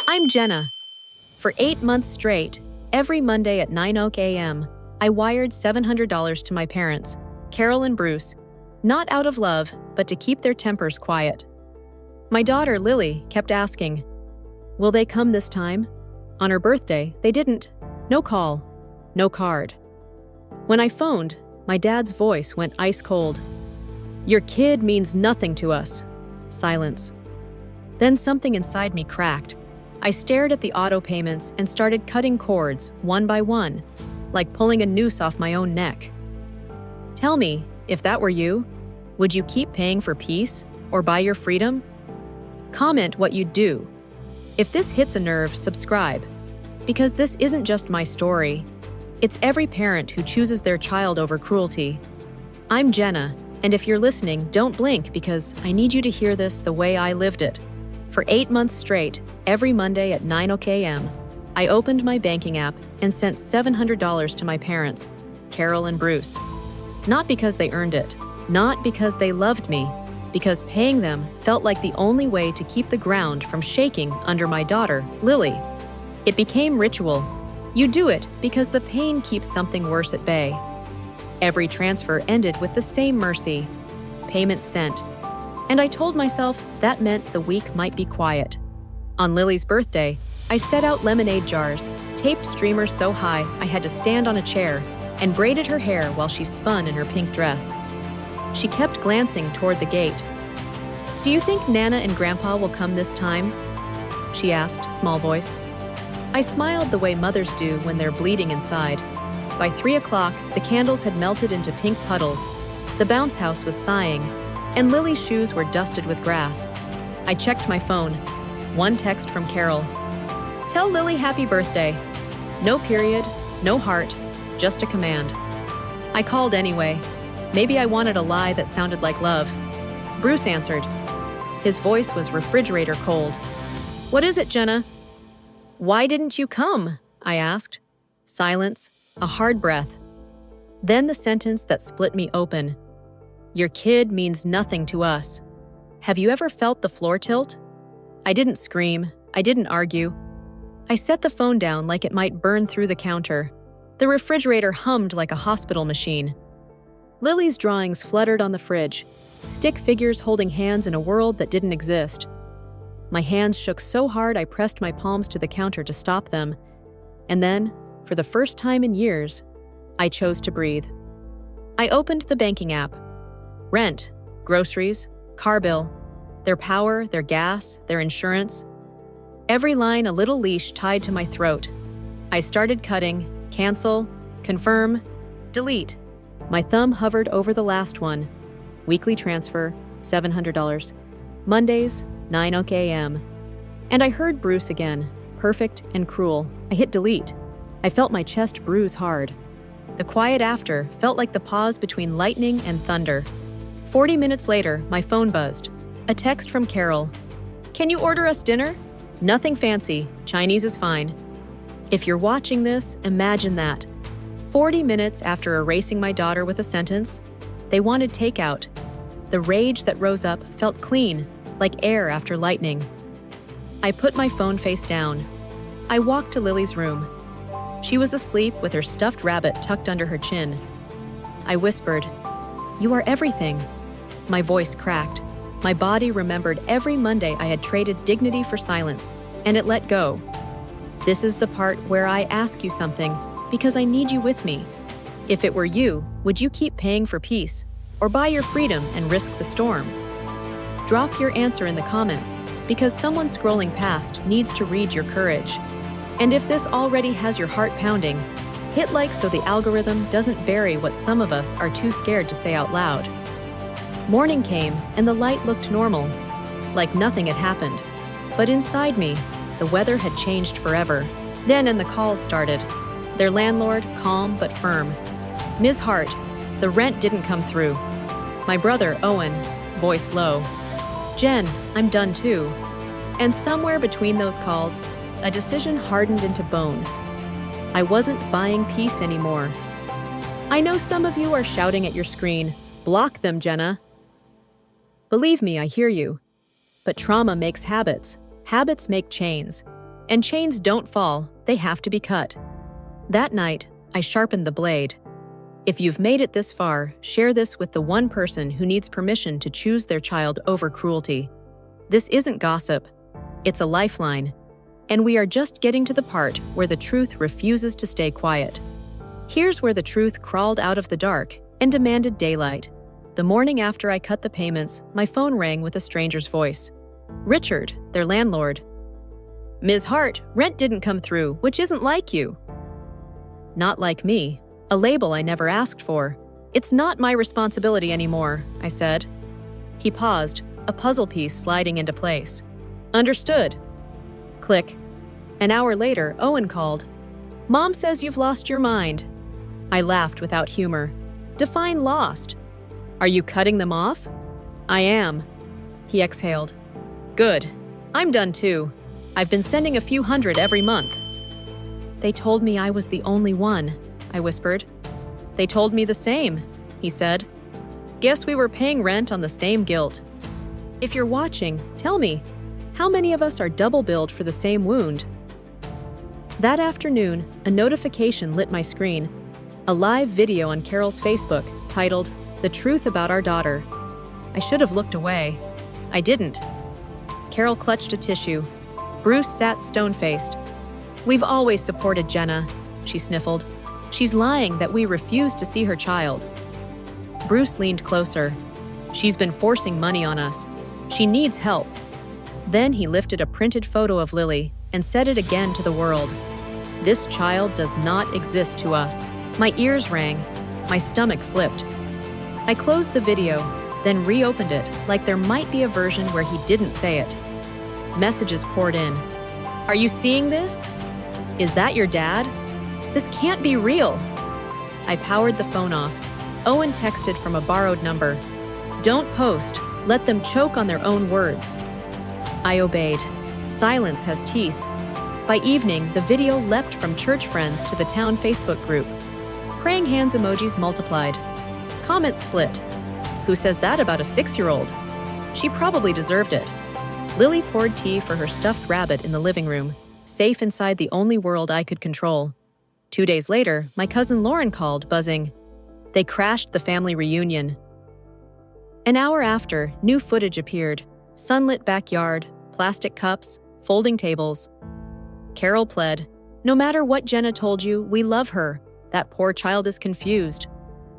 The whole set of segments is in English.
I'm Jenna. For 8 months straight, every Monday at 9 a.m., I wired $700 to my parents, Carol and Bruce, not out of love, but to keep their tempers quiet. My daughter, Lily, kept asking, "Will they come this time?" On her birthday, they didn't. No call, no card. When I phoned, my dad's voice went ice cold. "Your kid means nothing to us." Silence. Then something inside me cracked. I stared at the auto payments and started cutting cords, one by one, like pulling a noose off my own neck. Tell me, if that were you, would you keep paying for peace or buy your freedom? Comment what you'd do. If this hits a nerve, subscribe. Because this isn't just my story. It's every parent who chooses their child over cruelty. I'm Jenna, and if you're listening, don't blink because I need you to hear this the way I lived it. For 8 months straight, every Monday at 9 a.m., I opened my banking app and sent $700 to my parents, Carol and Bruce. Not because they earned it, not because they loved me, because paying them felt like the only way to keep the ground from shaking under my daughter, Lily. It became ritual. You do it because the pain keeps something worse at bay. Every transfer ended with the same mercy. Payment sent. And I told myself that meant the week might be quiet. On Lily's birthday, I set out lemonade jars, taped streamers so high I had to stand on a chair, and braided her hair while she spun in her pink dress. She kept glancing toward the gate. "Do you think Nana and Grandpa will come this time?" she asked, small voice. I smiled the way mothers do when they're bleeding inside. By 3 o'clock, the candles had melted into pink puddles. The bounce house was sighing, and Lily's shoes were dusted with grass. I checked my phone. One text from Carol. "Tell Lily happy birthday." No period, no heart, just a command. I called anyway. Maybe I wanted a lie that sounded like love. Bruce answered. His voice was refrigerator cold. "What is it, Jenna?" "Why didn't you come?" I asked. Silence, a hard breath. Then the sentence that split me open. "Your kid means nothing to us." Have you ever felt the floor tilt? I didn't scream. I didn't argue. I set the phone down like it might burn through the counter. The refrigerator hummed like a hospital machine. Lily's drawings fluttered on the fridge, stick figures holding hands in a world that didn't exist. My hands shook so hard I pressed my palms to the counter to stop them. And then, for the first time in years, I chose to breathe. I opened the banking app. Rent, groceries, car bill, their power, their gas, their insurance. Every line a little leash tied to my throat. I started cutting, cancel, confirm, delete. My thumb hovered over the last one. Weekly transfer, $700. Mondays, 9 a.m. And I heard Bruce again, perfect and cruel. I hit delete. I felt my chest bruise hard. The quiet after felt like the pause between lightning and thunder. 40 minutes later, my phone buzzed. A text from Carol. "Can you order us dinner? Nothing fancy. Chinese is fine." If you're watching this, imagine that. 40 minutes after erasing my daughter with a sentence, they wanted takeout. The rage that rose up felt clean, like air after lightning. I put my phone face down. I walked to Lily's room. She was asleep with her stuffed rabbit tucked under her chin. I whispered, "You are everything." My voice cracked. My body remembered every Monday I had traded dignity for silence, and it let go. This is the part where I ask you something, because I need you with me. If it were you, would you keep paying for peace, or buy your freedom and risk the storm? Drop your answer in the comments, because someone scrolling past needs to read your courage. And if this already has your heart pounding, hit like so the algorithm doesn't bury what some of us are too scared to say out loud. Morning came, and the light looked normal, like nothing had happened. But inside me, the weather had changed forever. Then the calls started. Their landlord, calm but firm. "Ms. Hart, the rent didn't come through." My brother, Owen, voice low. "Jen, I'm done too." And somewhere between those calls, a decision hardened into bone. I wasn't buying peace anymore. I know some of you are shouting at your screen, "Block them, Jenna." Believe me, I hear you. But trauma makes habits. Habits make chains. And chains don't fall, they have to be cut. That night, I sharpened the blade. If you've made it this far, share this with the one person who needs permission to choose their child over cruelty. This isn't gossip. It's a lifeline. And we are just getting to the part where the truth refuses to stay quiet. Here's where the truth crawled out of the dark and demanded daylight. The morning after I cut the payments, my phone rang with a stranger's voice. Richard, their landlord. Ms. Hart, rent didn't come through, which isn't like you. Not like me. A label I never asked for. It's not my responsibility anymore, I said. He paused, a puzzle piece sliding into place. Understood. Click. An hour later, Owen called. Mom says you've lost your mind. I laughed without humor. Define lost. Are you cutting them off? I am. He exhaled. Good. I'm done too. I've been sending a few hundred every month. They told me I was the only one, I whispered. They told me the same, he said. Guess we were paying rent on the same guilt. If you're watching, tell me, how many of us are double billed for the same wound? That afternoon, a notification lit my screen. A live video on Carol's Facebook titled, The Truth About Our Daughter. I should have looked away. I didn't. Carol clutched a tissue. Bruce sat stone-faced. We've always supported Jenna, she sniffled. She's lying that we refuse to see her child. Bruce leaned closer. She's been forcing money on us. She needs help. Then he lifted a printed photo of Lily and said it again to the world. This child does not exist to us. My ears rang. My stomach flipped. I closed the video, then reopened it like there might be a version where he didn't say it. Messages poured in. Are you seeing this? Is that your dad? This can't be real. I powered the phone off. Owen texted from a borrowed number. Don't post. Let them choke on their own words. I obeyed. Silence has teeth. By evening, the video leapt from church friends to the town Facebook group. Praying hands emojis multiplied. Comments split. Who says that about a 6-year-old? She probably deserved it. Lily poured tea for her stuffed rabbit in the living room, safe inside the only world I could control. 2 days later, my cousin Lauren called, buzzing. They crashed the family reunion. An hour after, new footage appeared. Sunlit backyard, plastic cups, folding tables. Carol pled, no matter what Jenna told you, we love her. That poor child is confused.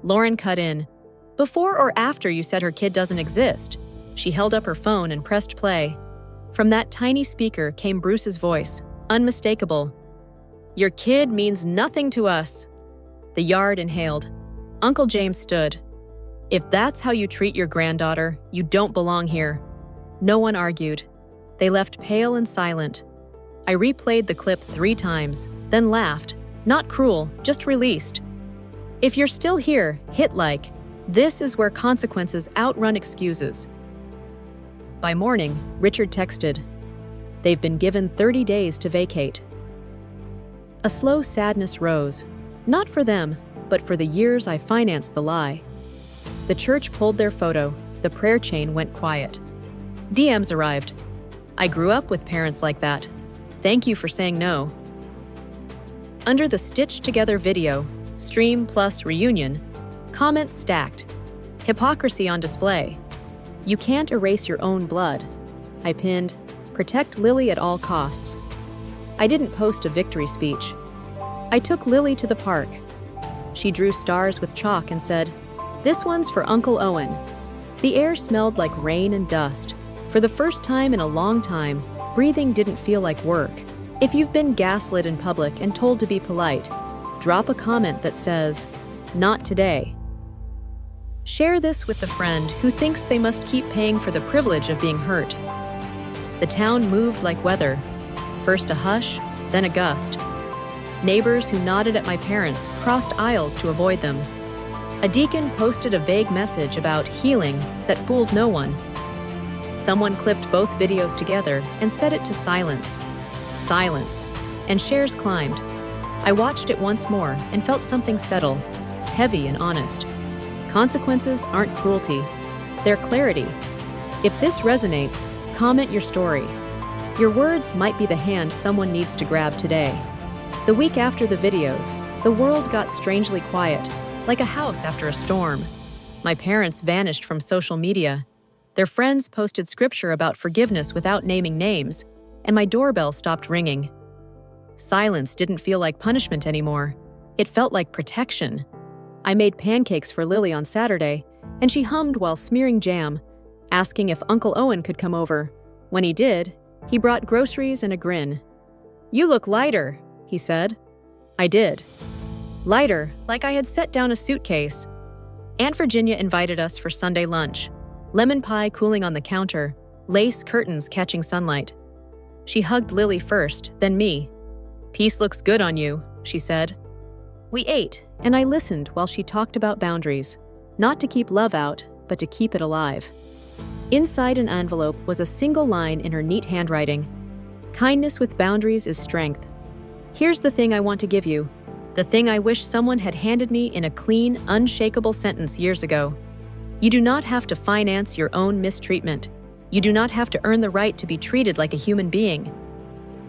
Lauren cut in. Before or after you said her kid doesn't exist? She held up her phone and pressed play. From that tiny speaker came Bruce's voice, unmistakable. Your kid means nothing to us. The yard inhaled. Uncle James stood. If that's how you treat your granddaughter, you don't belong here. No one argued. They left pale and silent. I replayed the clip 3 times, then laughed. Not cruel, just released. If you're still here, hit like. This is where consequences outrun excuses. By morning, Richard texted. They've been given 30 days to vacate. A slow sadness rose. Not for them, but for the years I financed the lie. The church pulled their photo. The prayer chain went quiet. DMs arrived. I grew up with parents like that. Thank you for saying no. Under the stitched-together video, stream plus reunion, comments stacked. Hypocrisy on display. You can't erase your own blood. I pinned, protect Lily at all costs. I didn't post a victory speech. I took Lily to the park. She drew stars with chalk and said, this one's for Uncle Owen. The air smelled like rain and dust. For the first time in a long time, breathing didn't feel like work. If you've been gaslit in public and told to be polite, drop a comment that says, not today. Share this with the friend who thinks they must keep paying for the privilege of being hurt. The town moved like weather. First a hush, then a gust. Neighbors who nodded at my parents crossed aisles to avoid them. A deacon posted a vague message about healing that fooled no one. Someone clipped both videos together and set it to silence. Silence. And shares climbed. I watched it once more and felt something settle, heavy and honest. Consequences aren't cruelty. They're clarity. If this resonates, comment your story. Your words might be the hand someone needs to grab today. The week after the videos, the world got strangely quiet, like a house after a storm. My parents vanished from social media. Their friends posted scripture about forgiveness without naming names, and my doorbell stopped ringing. Silence didn't feel like punishment anymore. It felt like protection. I made pancakes for Lily on Saturday, and she hummed while smearing jam, asking if Uncle Owen could come over. When he did, he brought groceries and a grin. "You look lighter," he said. I did. Lighter, like I had set down a suitcase. Aunt Virginia invited us for Sunday lunch. Lemon pie cooling on the counter, lace curtains catching sunlight. She hugged Lily first, then me. "Peace looks good on you," she said. We ate, and I listened while she talked about boundaries, not to keep love out, but to keep it alive. Inside an envelope was a single line in her neat handwriting. "Kindness with boundaries is strength. Here's the thing I want to give you, the thing I wish someone had handed me in a clean, unshakable sentence years ago. You do not have to finance your own mistreatment. You do not have to earn the right to be treated like a human being."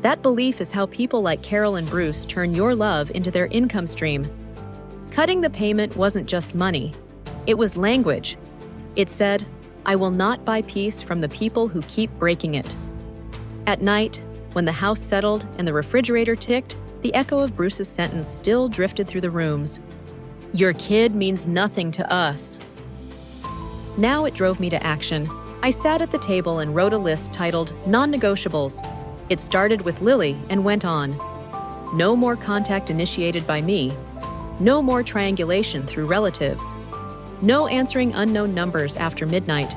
That belief is how people like Carol and Bruce turn your love into their income stream. Cutting the payment wasn't just money. It was language. It said, "I will not buy peace from the people who keep breaking it." At night, when the house settled and the refrigerator ticked, the echo of Bruce's sentence still drifted through the rooms. "Your kid means nothing to us." Now it drove me to action. I sat at the table and wrote a list titled Non-Negotiables. It started with Lily and went on. No more contact initiated by me. No more triangulation through relatives. No answering unknown numbers after midnight.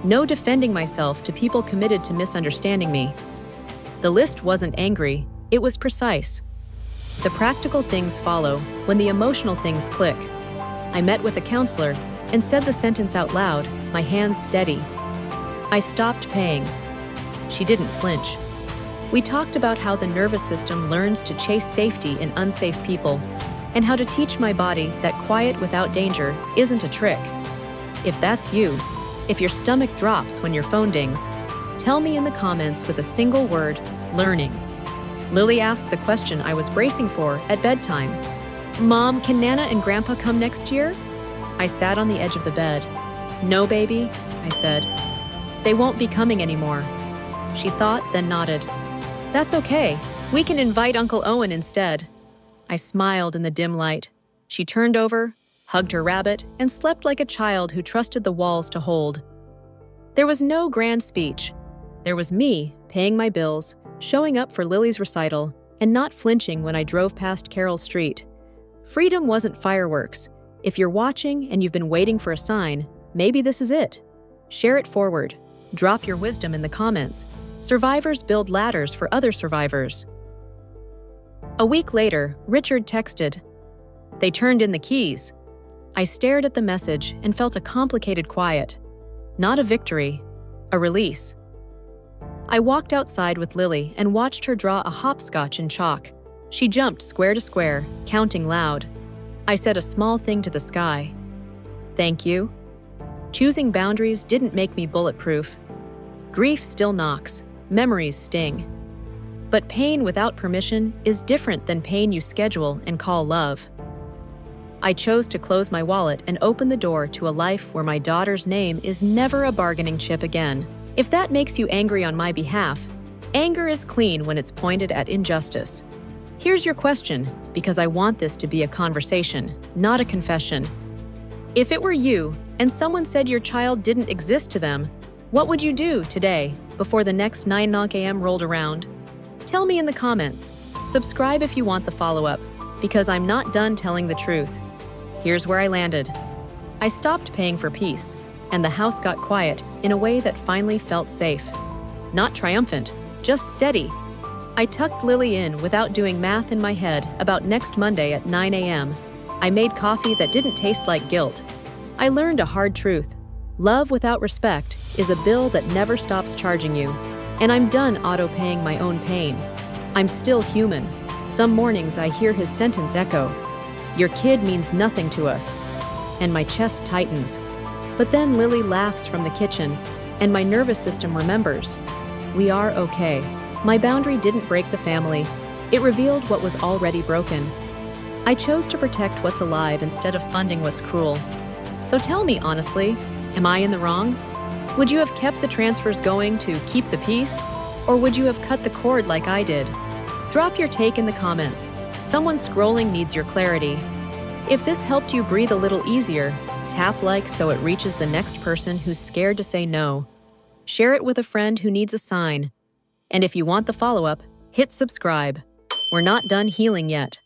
No defending myself to people committed to misunderstanding me. The list wasn't angry, it was precise. The practical things follow when the emotional things click. I met with a counselor and said the sentence out loud, my hands steady. I stopped paying. She didn't flinch. We talked about how the nervous system learns to chase safety in unsafe people, and how to teach my body that quiet without danger isn't a trick. If that's you, if your stomach drops when your phone dings, tell me in the comments with a single word, learning. Lily asked the question I was bracing for at bedtime. "Mom, can Nana and Grandpa come next year?" I sat on the edge of the bed. "No, baby," I said. "They won't be coming anymore." She thought, then nodded. "That's okay. We can invite Uncle Owen instead." I smiled in the dim light. She turned over, hugged her rabbit, and slept like a child who trusted the walls to hold. There was no grand speech. There was me, paying my bills, showing up for Lily's recital, and not flinching when I drove past Carroll Street. Freedom wasn't fireworks. If you're watching and you've been waiting for a sign, maybe this is it. Share it forward. Drop your wisdom in the comments. Survivors build ladders for other survivors. A week later, Richard texted. "They turned in the keys." I stared at the message and felt a complicated quiet. Not a victory, a release. I walked outside with Lily and watched her draw a hopscotch in chalk. She jumped square to square, counting loud. I said a small thing to the sky. "Thank you." Choosing boundaries didn't make me bulletproof. Grief still knocks. Memories sting. But pain without permission is different than pain you schedule and call love. I chose to close my wallet and open the door to a life where my daughter's name is never a bargaining chip again. If that makes you angry on my behalf, anger is clean when it's pointed at injustice. Here's your question, because I want this to be a conversation, not a confession. If it were you, and someone said your child didn't exist to them, what would you do today, before the next 9 a.m. rolled around? Tell me in the comments. Subscribe if you want the follow-up, because I'm not done telling the truth. Here's where I landed. I stopped paying for peace, and the house got quiet in a way that finally felt safe. Not triumphant, just steady. I tucked Lily in without doing math in my head about next Monday at 9 a.m. I made coffee that didn't taste like guilt. I learned a hard truth. Love without respect is a bill that never stops charging you, and I'm done auto-paying my own pain. I'm still human. Some mornings I hear his sentence echo, "Your kid means nothing to us," and my chest tightens. But then Lily laughs from the kitchen, and my nervous system remembers. We are okay. My boundary didn't break the family. It revealed what was already broken. I chose to protect what's alive instead of funding what's cruel. So tell me honestly, am I in the wrong? Would you have kept the transfers going to keep the peace? Or would you have cut the cord like I did? Drop your take in the comments. Someone scrolling needs your clarity. If this helped you breathe a little easier, tap like so it reaches the next person who's scared to say no. Share it with a friend who needs a sign. And if you want the follow-up, hit subscribe. We're not done healing yet.